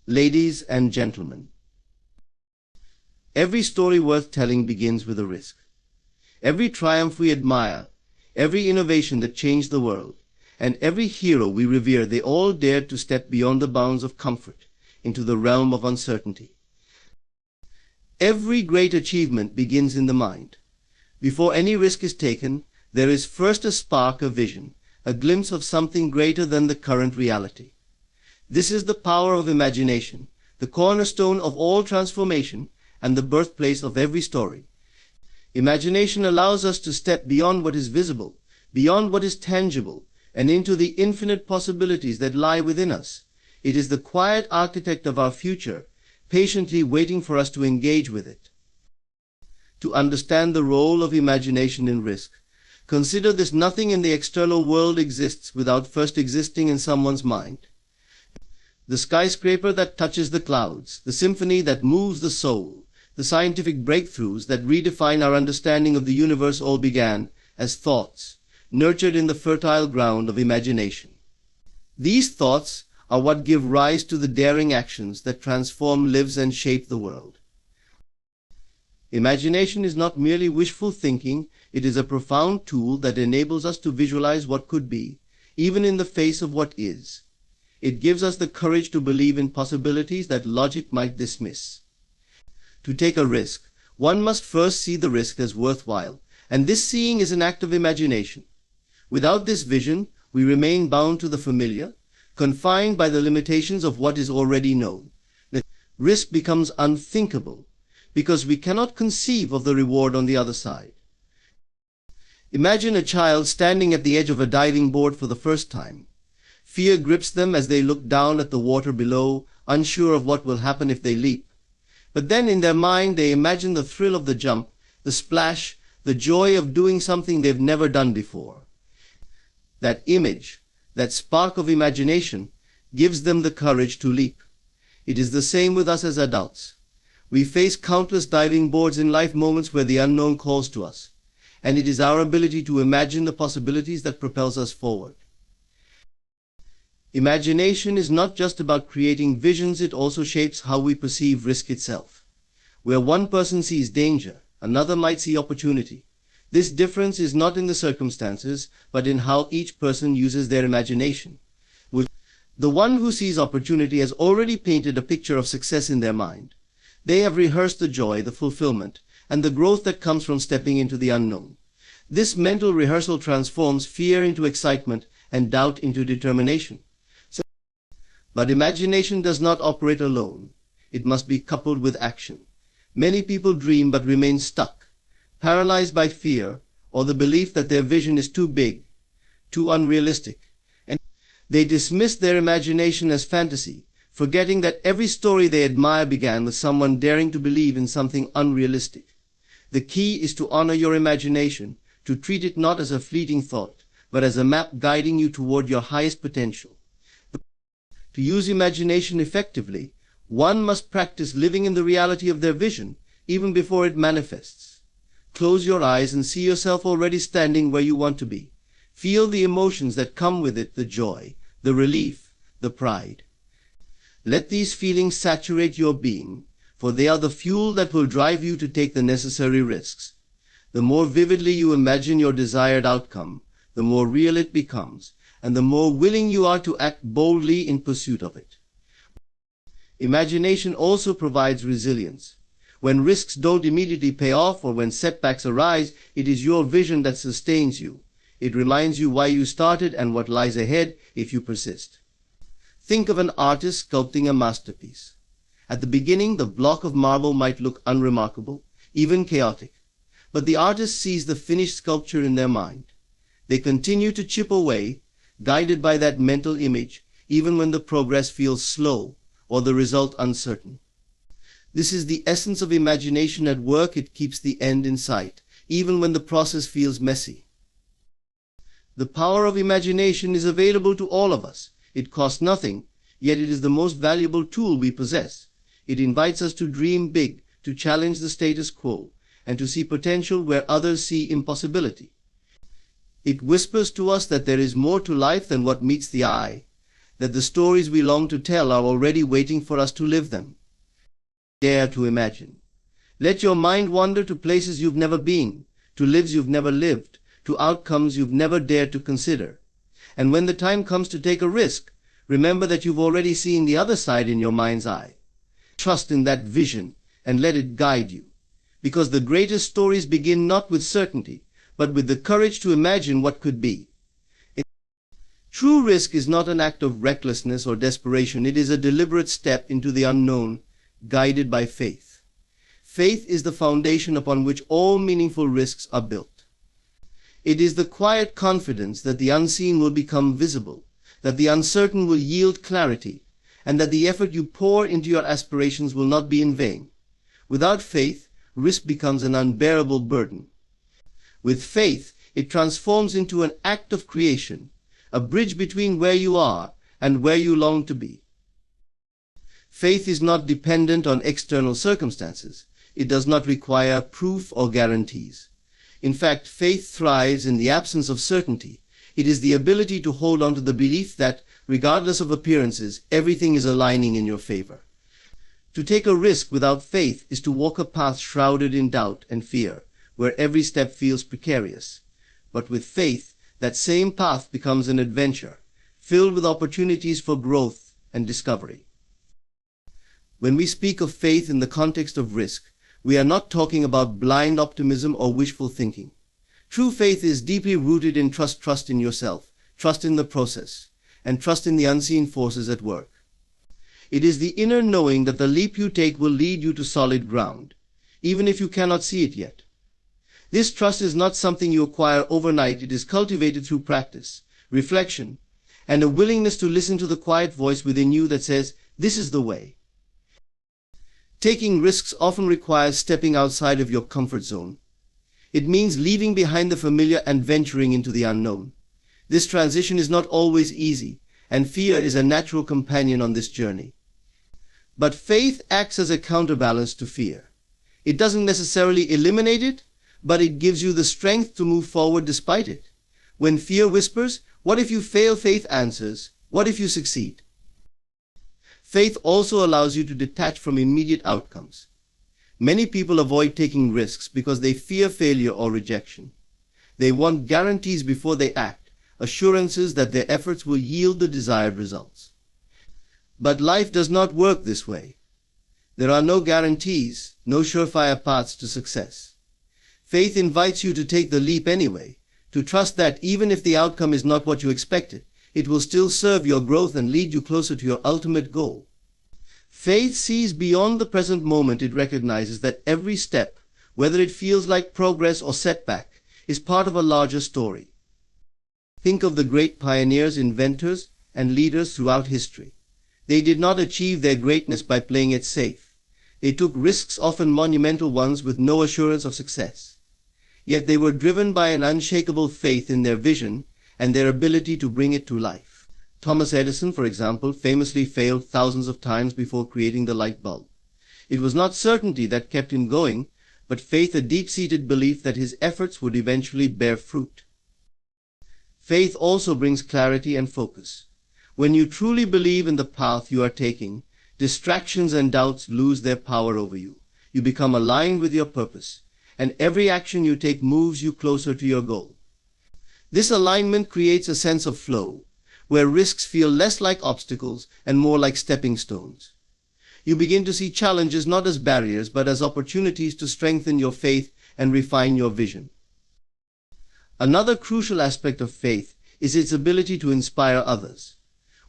Ladies and gentlemen, every story worth telling begins with a risk. Every triumph we admire, every innovation that changed the world, and every hero we revere, they all dared to step beyond the bounds of comfort into the realm of uncertainty. Every great achievement begins in the mind. Before any risk is taken, there is first a spark, a vision, a glimpse of something greater than the current reality. This is the power of imagination, the cornerstone of all transformation and the birthplace of every story. Imagination allows us to step beyond what is visible, beyond what is tangible, and into the infinite possibilities that lie within us. It is the quiet architect of our future, patiently waiting for us to engage with it. To understand the role of imagination in risk, consider this: nothing in the external world exists without first existing in someone's mind. The skyscraper that touches the clouds, the symphony that moves the soul, the scientific breakthroughs that redefine our understanding of the universe all began as thoughts, nurtured in the fertile ground of imagination. These thoughts are what give rise to the daring actions that transform lives and shape the world. Imagination is not merely wishful thinking, it is a profound tool that enables us to visualize what could be, even in the face of what is. It gives us the courage to believe in possibilities that logic might dismiss. To take a risk, one must first see the risk as worthwhile, and this seeing is an act of imagination. Without this vision, we remain bound to the familiar, confined by the limitations of what is already known. The risk becomes unthinkable, because we cannot conceive of the reward on the other side. Imagine a child standing at the edge of a diving board for the first time. Fear grips them as they look down at the water below, unsure of what will happen if they leap. But then in their mind they imagine the thrill of the jump, the splash, the joy of doing something they've never done before. That image, that spark of imagination, gives them the courage to leap. It is the same with us as adults. We face countless diving boards in life, moments where the unknown calls to us, and it is our ability to imagine the possibilities that propels us forward. Imagination is not just about creating visions, it also shapes how we perceive risk itself. Where one person sees danger, another might see opportunity. This difference is not in the circumstances, but in how each person uses their imagination. The one who sees opportunity has already painted a picture of success in their mind. They have rehearsed the joy, the fulfillment, and the growth that comes from stepping into the unknown. This mental rehearsal transforms fear into excitement and doubt into determination. But imagination does not operate alone. It must be coupled with action. Many people dream but remain stuck, paralyzed by fear or the belief that their vision is too big, too unrealistic, and they dismiss their imagination as fantasy, forgetting that every story they admire began with someone daring to believe in something unrealistic. The key is to honor your imagination, to treat it not as a fleeting thought, but as a map guiding you toward your highest potential. To use imagination effectively, one must practice living in the reality of their vision, even before it manifests. Close your eyes and see yourself already standing where you want to be. Feel the emotions that come with it, the joy, the relief, the pride. Let these feelings saturate your being, for they are the fuel that will drive you to take the necessary risks. The more vividly you imagine your desired outcome, the more real it becomes, and the more willing you are to act boldly in pursuit of it. Imagination also provides resilience. When risks don't immediately pay off or when setbacks arise, it is your vision that sustains you. It reminds you why you started and what lies ahead if you persist. Think of an artist sculpting a masterpiece. At the beginning, the block of marble might look unremarkable, even chaotic, but the artist sees the finished sculpture in their mind. They continue to chip away, guided by that mental image, even when the progress feels slow or the result uncertain. This is the essence of imagination at work. It keeps the end in sight, even when the process feels messy. The power of imagination is available to all of us. It costs nothing, yet it is the most valuable tool we possess. It invites us to dream big, to challenge the status quo, and to see potential where others see impossibility. It whispers to us that there is more to life than what meets the eye, that the stories we long to tell are already waiting for us to live them. Dare to imagine. Let your mind wander to places you've never been, to lives you've never lived, to outcomes you've never dared to consider. And when the time comes to take a risk, remember that you've already seen the other side in your mind's eye. Trust in that vision and let it guide you. Because the greatest stories begin not with certainty, but with the courage to imagine what could be. True risk is not an act of recklessness or desperation. It is a deliberate step into the unknown, guided by faith. Faith is the foundation upon which all meaningful risks are built. It is the quiet confidence that the unseen will become visible, that the uncertain will yield clarity, and that the effort you pour into your aspirations will not be in vain. Without faith, risk becomes an unbearable burden. With faith, it transforms into an act of creation, a bridge between where you are and where you long to be. Faith is not dependent on external circumstances. It does not require proof or guarantees. In fact, faith thrives in the absence of certainty. It is the ability to hold on to the belief that, regardless of appearances, everything is aligning in your favor. To take a risk without faith is to walk a path shrouded in doubt and fear, where every step feels precarious. But with faith, that same path becomes an adventure, filled with opportunities for growth and discovery. When we speak of faith in the context of risk, we are not talking about blind optimism or wishful thinking. True faith is deeply rooted in trust in yourself, trust in the process, and trust in the unseen forces at work. It is the inner knowing that the leap you take will lead you to solid ground, even if you cannot see it yet. This trust is not something you acquire overnight. It is cultivated through practice, reflection, and a willingness to listen to the quiet voice within you that says, "This is the way." Taking risks often requires stepping outside of your comfort zone. It means leaving behind the familiar and venturing into the unknown. This transition is not always easy, and fear is a natural companion on this journey. But faith acts as a counterbalance to fear. It doesn't necessarily eliminate it, but it gives you the strength to move forward despite it. When fear whispers, "What if you fail?" faith answers, "What if you succeed?" Faith also allows you to detach from immediate outcomes. Many people avoid taking risks because they fear failure or rejection. They want guarantees before they act, assurances that their efforts will yield the desired results. But life does not work this way. There are no guarantees, no surefire paths to success. Faith invites you to take the leap anyway, to trust that even if the outcome is not what you expected, it will still serve your growth and lead you closer to your ultimate goal. Faith sees beyond the present moment. It recognizes that every step, whether it feels like progress or setback, is part of a larger story. Think of the great pioneers, inventors, and leaders throughout history. They did not achieve their greatness by playing it safe. They took risks, often monumental ones, with no assurance of success. Yet they were driven by an unshakable faith in their vision and their ability to bring it to life. Thomas Edison, for example, famously failed thousands of times before creating the light bulb. It was not certainty that kept him going, but faith, a deep-seated belief that his efforts would eventually bear fruit. Faith also brings clarity and focus. When you truly believe in the path you are taking, distractions and doubts lose their power over you. You become aligned with your purpose, and every action you take moves you closer to your goal. This alignment creates a sense of flow, where risks feel less like obstacles and more like stepping stones. You begin to see challenges not as barriers, but as opportunities to strengthen your faith and refine your vision. Another crucial aspect of faith is its ability to inspire others.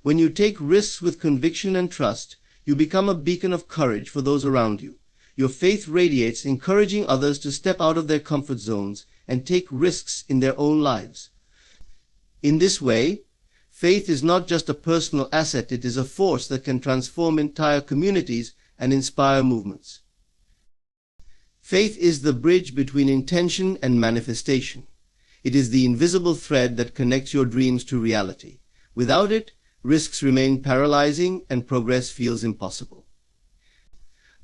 When you take risks with conviction and trust, you become a beacon of courage for those around you. Your faith radiates, encouraging others to step out of their comfort zones and take risks in their own lives. In this way, faith is not just a personal asset, it is a force that can transform entire communities and inspire movements. Faith is the bridge between intention and manifestation. It is the invisible thread that connects your dreams to reality. Without it, risks remain paralyzing and progress feels impossible.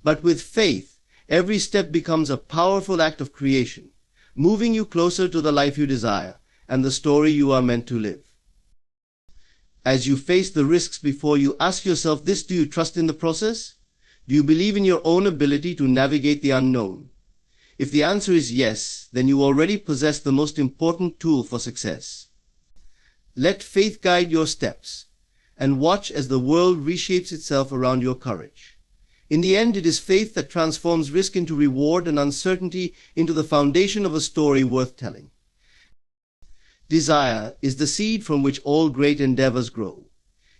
But with faith, every step becomes a powerful act of creation, moving you closer to the life you desire and the story you are meant to live. As you face the risks before you, ask yourself this: do you trust in the process? Do you believe in your own ability to navigate the unknown? If the answer is yes, then you already possess the most important tool for success. Let faith guide your steps, and watch as the world reshapes itself around your courage. In the end, it is faith that transforms risk into reward and uncertainty into the foundation of a story worth telling. Desire is the seed from which all great endeavors grow.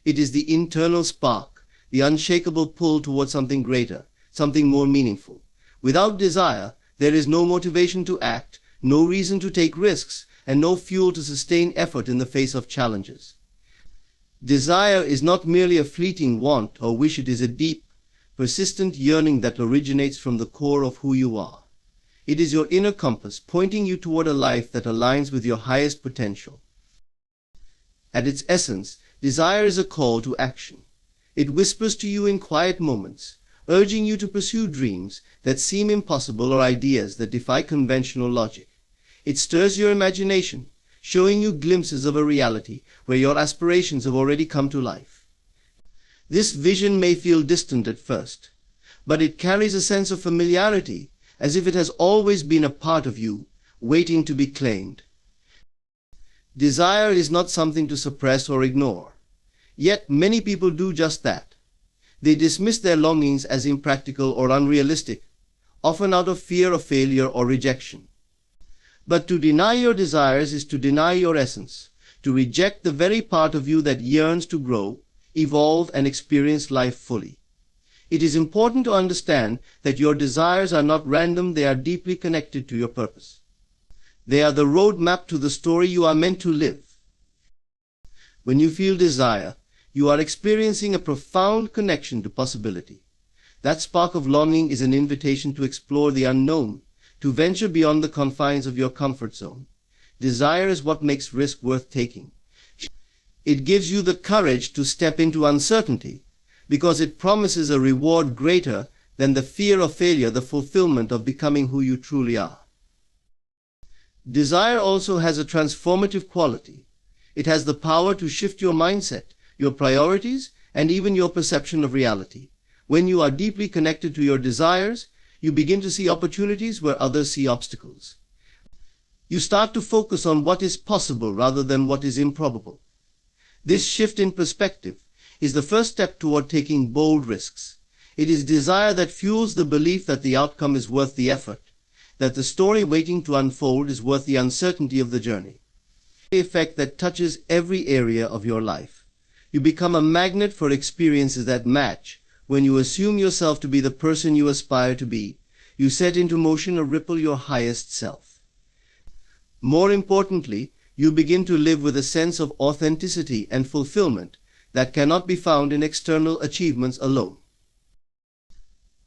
It is the internal spark, the unshakable pull towards something greater, something more meaningful. Without desire, there is no motivation to act, no reason to take risks, and no fuel to sustain effort in the face of challenges. Desire is not merely a fleeting want or wish, it is a deep, persistent yearning that originates from the core of who you are. It is your inner compass pointing you toward a life that aligns with your highest potential. At its essence, desire is a call to action. It whispers to you in quiet moments, urging you to pursue dreams that seem impossible or ideas that defy conventional logic. It stirs your imagination, showing you glimpses of a reality where your aspirations have already come to life. This vision may feel distant at first, but it carries a sense of familiarity, as if it has always been a part of you, waiting to be claimed. Desire is not something to suppress or ignore. Yet many people do just that. They dismiss their longings as impractical or unrealistic, often out of fear of failure or rejection. But to deny your desires is to deny your essence, to reject the very part of you that yearns to grow, evolve, and experience life fully. It is important to understand that your desires are not random, they are deeply connected to your purpose. They are the roadmap to the story you are meant to live. When you feel desire, you are experiencing a profound connection to possibility. That spark of longing is an invitation to explore the unknown, to venture beyond the confines of your comfort zone. Desire is what makes risk worth taking. It gives you the courage to step into uncertainty, because it promises a reward greater than the fear of failure, the fulfillment of becoming who you truly are. Desire also has a transformative quality. It has the power to shift your mindset, your priorities, and even your perception of reality. When you are deeply connected to your desires, you begin to see opportunities where others see obstacles. You start to focus on what is possible rather than what is improbable. This shift in perspective is the first step toward taking bold risks. It is desire that fuels the belief that the outcome is worth the effort, that the story waiting to unfold is worth the uncertainty of the journey. The effect that touches every area of your life. You become a magnet for experiences that match. When you assume yourself to be the person you aspire to be, you set into motion a ripple your highest self. More importantly, you begin to live with a sense of authenticity and fulfillment that cannot be found in external achievements alone.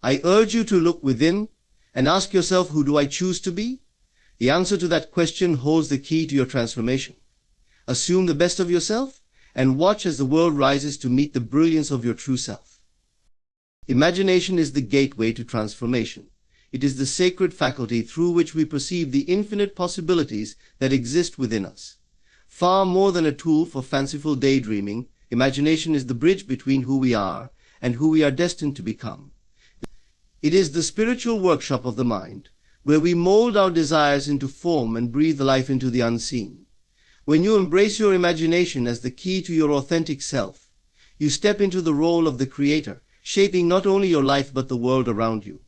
I urge you to look within and ask yourself, who do I choose to be? The answer to that question holds the key to your transformation. Assume the best of yourself and watch as the world rises to meet the brilliance of your true self. Imagination is the gateway to transformation. It is the sacred faculty through which we perceive the infinite possibilities that exist within us. Far more than a tool for fanciful daydreaming, imagination is the bridge between who we are and who we are destined to become. It is the spiritual workshop of the mind, where we mold our desires into form and breathe life into the unseen. When you embrace your imagination as the key to your authentic self, you step into the role of the creator, shaping not only your life but the world around you.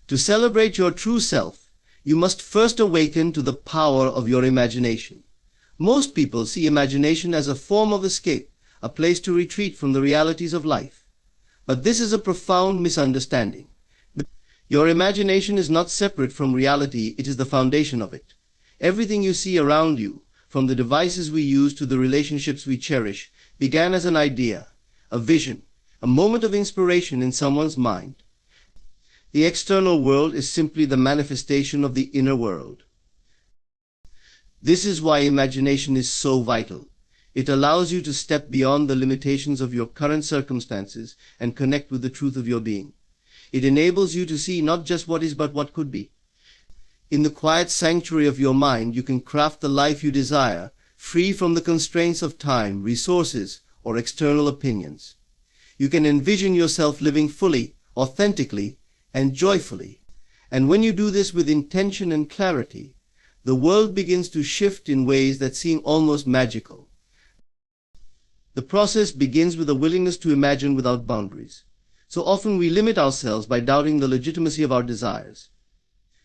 To celebrate your true self, you must first awaken to the power of your imagination. Most people see imagination as a form of escape, a place to retreat from the realities of life. But this is a profound misunderstanding. Your imagination is not separate from reality, it is the foundation of it. Everything you see around you, from the devices we use to the relationships we cherish, began as an idea, a vision, a moment of inspiration in someone's mind. The external world is simply the manifestation of the inner world. This is why imagination is so vital. It allows you to step beyond the limitations of your current circumstances and connect with the truth of your being. It enables you to see not just what is but what could be. In the quiet sanctuary of your mind, you can craft the life you desire free from the constraints of time, resources, or external opinions. You can envision yourself living fully, authentically, and joyfully. And when you do this with intention and clarity, the world begins to shift in ways that seem almost magical. The process begins with a willingness to imagine without boundaries. So often we limit ourselves by doubting the legitimacy of our desires.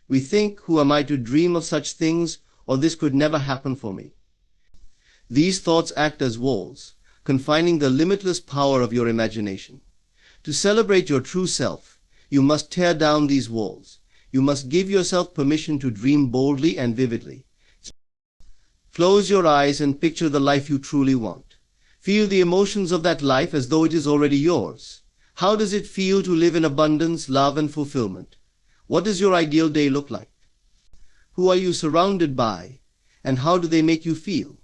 We think, who am I to dream of such things, or this could never happen for me? These thoughts act as walls, confining the limitless power of your imagination. To celebrate your true self, you must tear down these walls. You must give yourself permission to dream boldly and vividly. Close your eyes and picture the life you truly want. Feel the emotions of that life as though it is already yours. How does it feel to live in abundance, love, and fulfillment? What does your ideal day look like? Who are you surrounded by, and how do they make you feel?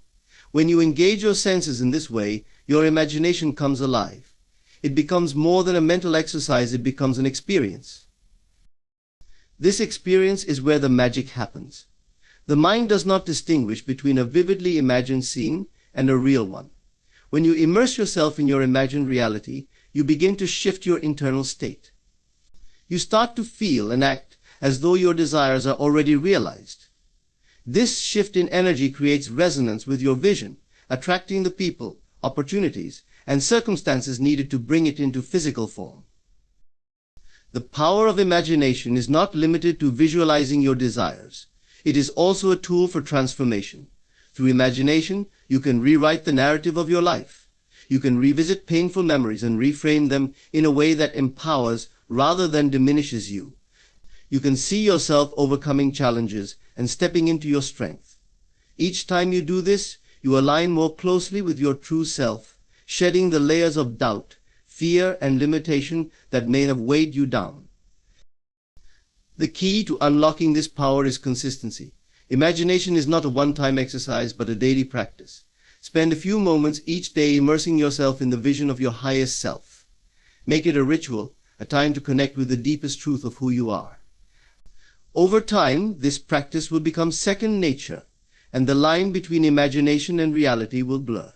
When you engage your senses in this way, your imagination comes alive. It becomes more than a mental exercise, it becomes an experience. This experience is where the magic happens. The mind does not distinguish between a vividly imagined scene and a real one. When you immerse yourself in your imagined reality, you begin to shift your internal state. You start to feel and act as though your desires are already realized. This shift in energy creates resonance with your vision, attracting the people, opportunities, and circumstances needed to bring it into physical form. The power of imagination is not limited to visualizing your desires. It is also a tool for transformation. Through imagination, you can rewrite the narrative of your life. You can revisit painful memories and reframe them in a way that empowers rather than diminishes you. You can see yourself overcoming challenges and stepping into your strength. Each time you do this, you align more closely with your true self, shedding the layers of doubt, fear, and limitation that may have weighed you down. The key to unlocking this power is consistency. Imagination is not a one-time exercise, but a daily practice. Spend a few moments each day immersing yourself in the vision of your highest self. Make it a ritual, a time to connect with the deepest truth of who you are. Over time, this practice will become second nature, and the line between imagination and reality will blur.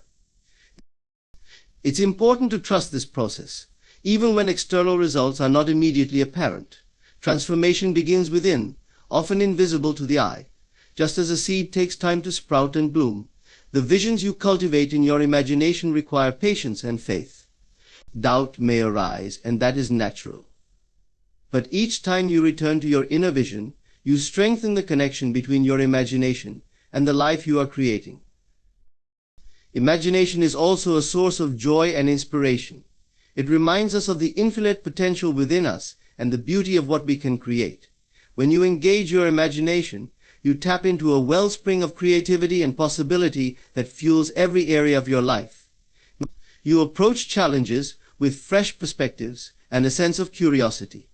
It's important to trust this process, even when external results are not immediately apparent. Transformation begins within, often invisible to the eye. Just as a seed takes time to sprout and bloom, the visions you cultivate in your imagination require patience and faith. Doubt may arise, and that is natural. But each time you return to your inner vision, you strengthen the connection between your imagination and the life you are creating. Imagination is also a source of joy and inspiration. It reminds us of the infinite potential within us and the beauty of what we can create. When you engage your imagination, you tap into a wellspring of creativity and possibility that fuels every area of your life. You approach challenges with fresh perspectives and a sense of curiosity.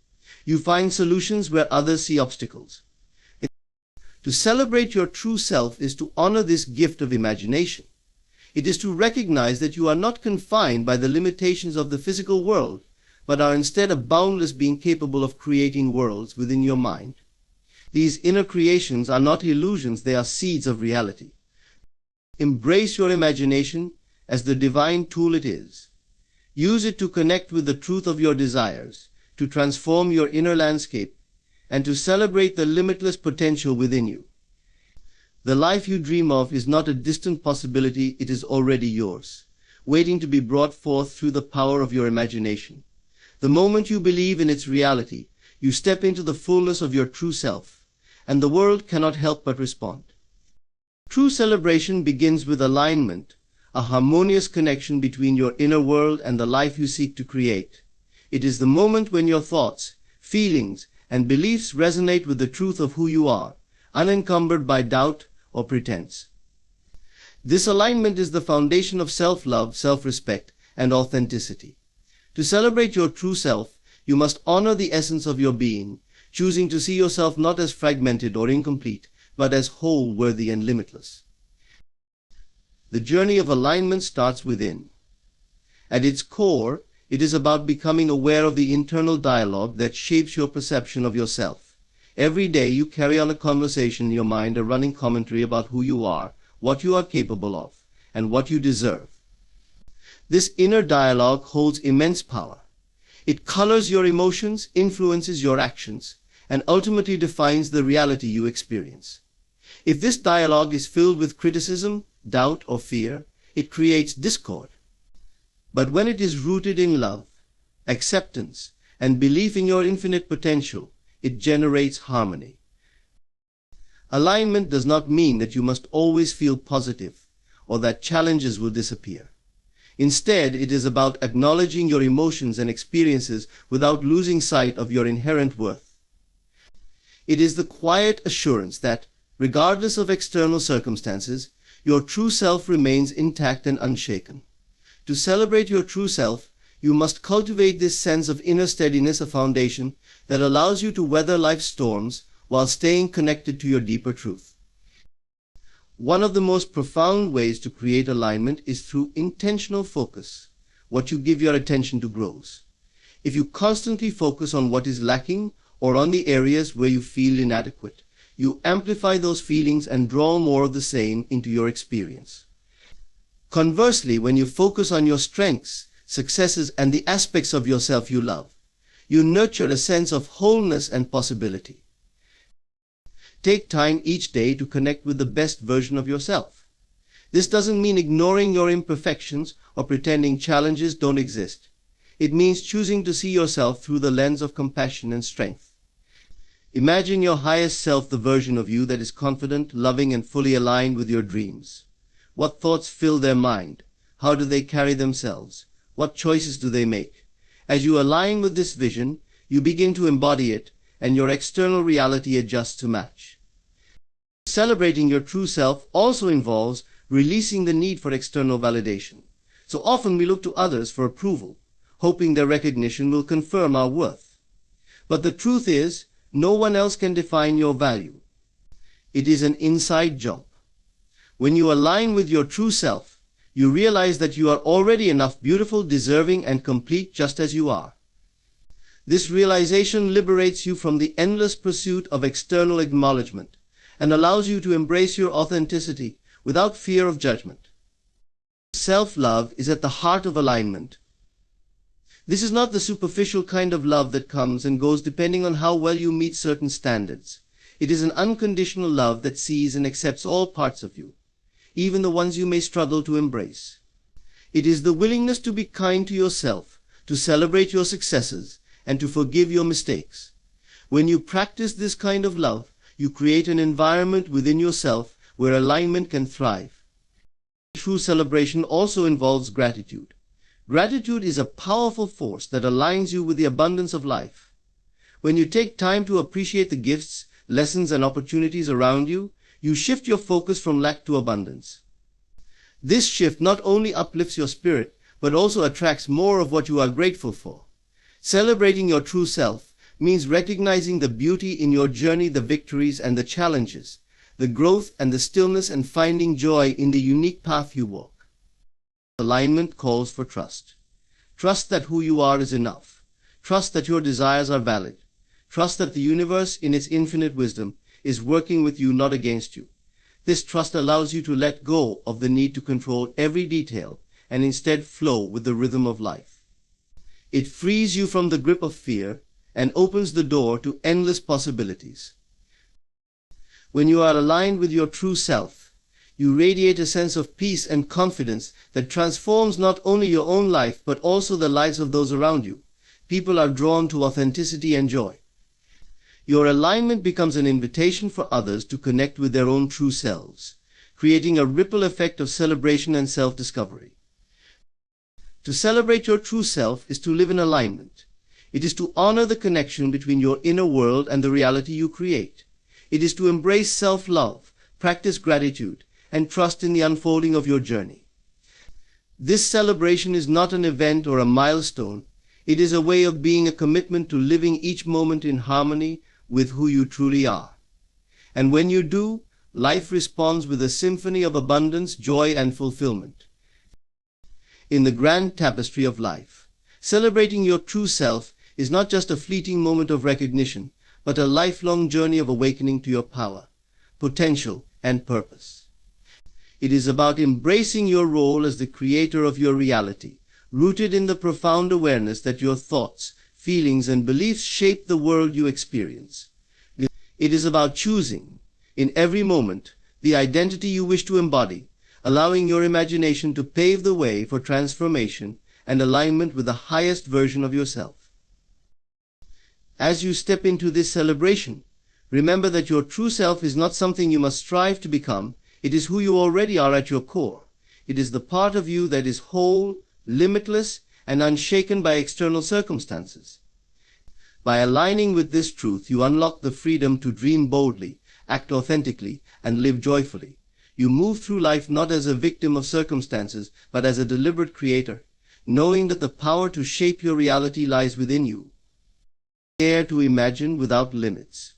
You find solutions where others see obstacles. To celebrate your true self is to honor this gift of imagination. It is to recognize that you are not confined by the limitations of the physical world, but are instead a boundless being capable of creating worlds within your mind. These inner creations are not illusions, they are seeds of reality. Embrace your imagination as the divine tool it is. Use it to connect with the truth of your desires, to transform your inner landscape, and to celebrate the limitless potential within you. The life you dream of is not a distant possibility, it is already yours, waiting to be brought forth through the power of your imagination. The moment you believe in its reality, you step into the fullness of your true self, and the world cannot help but respond. True celebration begins with alignment, a harmonious connection between your inner world and the life you seek to create. It is the moment when your thoughts, feelings, and beliefs resonate with the truth of who you are, unencumbered by doubt or pretense. This alignment is the foundation of self-love, self-respect, and authenticity. To celebrate your true self, you must honor the essence of your being, choosing to see yourself not as fragmented or incomplete, but as whole, worthy, and limitless. The journey of alignment starts within. At its core, it is about becoming aware of the internal dialogue that shapes your perception of yourself. Every day you carry on a conversation in your mind, a running commentary about who you are, what you are capable of, and what you deserve. This inner dialogue holds immense power. It colors your emotions, influences your actions, and ultimately defines the reality you experience. If this dialogue is filled with criticism, doubt, or fear, it creates discord. But when it is rooted in love, acceptance, and belief in your infinite potential, it generates harmony. Alignment does not mean that you must always feel positive or that challenges will disappear. Instead, it is about acknowledging your emotions and experiences without losing sight of your inherent worth. It is the quiet assurance that, regardless of external circumstances, your true self remains intact and unshaken. To celebrate your true self, you must cultivate this sense of inner steadiness, a foundation that allows you to weather life's storms while staying connected to your deeper truth. One of the most profound ways to create alignment is through intentional focus. What you give your attention to grows. If you constantly focus on what is lacking or on the areas where you feel inadequate, you amplify those feelings and draw more of the same into your experience. Conversely, when you focus on your strengths, successes, and the aspects of yourself you love, you nurture a sense of wholeness and possibility. Take time each day to connect with the best version of yourself. This doesn't mean ignoring your imperfections or pretending challenges don't exist. It means choosing to see yourself through the lens of compassion and strength. Imagine your highest self, the version of you that is confident, loving, and fully aligned with your dreams. What thoughts fill their mind? How do they carry themselves? What choices do they make? As you align with this vision, you begin to embody it, and your external reality adjusts to match. Celebrating your true self also involves releasing the need for external validation. So often we look to others for approval, hoping their recognition will confirm our worth. But the truth is, no one else can define your value. It is an inside job. When you align with your true self, you realize that you are already enough, beautiful, deserving, and complete just as you are. This realization liberates you from the endless pursuit of external acknowledgement and allows you to embrace your authenticity without fear of judgment. Self-love is at the heart of alignment. This is not the superficial kind of love that comes and goes depending on how well you meet certain standards. It is an unconditional love that sees and accepts all parts of you, even the ones you may struggle to embrace. It is the willingness to be kind to yourself, to celebrate your successes, and to forgive your mistakes. When you practice this kind of love, you create an environment within yourself where alignment can thrive. True celebration also involves gratitude. Gratitude is a powerful force that aligns you with the abundance of life. When you take time to appreciate the gifts, lessons, and opportunities around you, you shift your focus from lack to abundance. This shift not only uplifts your spirit, but also attracts more of what you are grateful for. Celebrating your true self means recognizing the beauty in your journey, the victories and the challenges, the growth and the stillness, and finding joy in the unique path you walk. Alignment calls for trust. Trust that who you are is enough. Trust that your desires are valid. Trust that the universe, in its infinite wisdom, is working with you, not against you. This trust allows you to let go of the need to control every detail and instead flow with the rhythm of life. It frees you from the grip of fear and opens the door to endless possibilities. When you are aligned with your true self, you radiate a sense of peace and confidence that transforms not only your own life but also the lives of those around you. People are drawn to authenticity and joy. Your alignment becomes an invitation for others to connect with their own true selves, creating a ripple effect of celebration and self-discovery. To celebrate your true self is to live in alignment. It is to honor the connection between your inner world and the reality you create. It is to embrace self-love, practice gratitude, and trust in the unfolding of your journey. This celebration is not an event or a milestone. It is a way of being, a commitment to living each moment in harmony with who you truly are. And when you do, life responds with a symphony of abundance, joy, and fulfillment. In the grand tapestry of life, celebrating your true self is not just a fleeting moment of recognition, but a lifelong journey of awakening to your power, potential, and purpose. It is about embracing your role as the creator of your reality, rooted in the profound awareness that your thoughts, feelings, and beliefs shape the world you experience. It is about choosing, in every moment, the identity you wish to embody, allowing your imagination to pave the way for transformation and alignment with the highest version of yourself. As you step into this celebration, remember that your true self is not something you must strive to become. It is who you already are at your core. It is the part of you that is whole, limitless, and unshaken by external circumstances. By aligning with this truth, you unlock the freedom to dream boldly, act authentically, and live joyfully. You move through life not as a victim of circumstances, but as a deliberate creator, knowing that the power to shape your reality lies within you. Dare to imagine without limits.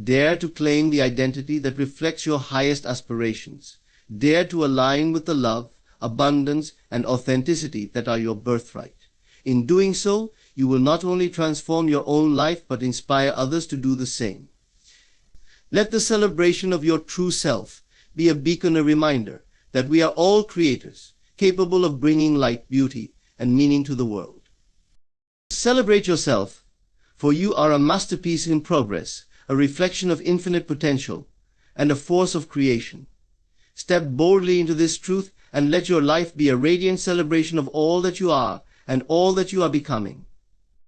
Dare to claim the identity that reflects your highest aspirations. Dare to align with the love, abundance, and authenticity that are your birthright. In doing so, you will not only transform your own life but inspire others to do the same. Let the celebration of your true self be a beacon, a reminder that we are all creators, capable of bringing light, beauty, and meaning to the world. Celebrate yourself, for you are a masterpiece in progress, a reflection of infinite potential, and a force of creation. Step boldly into this truth and let your life be a radiant celebration of all that you are and all that you are becoming.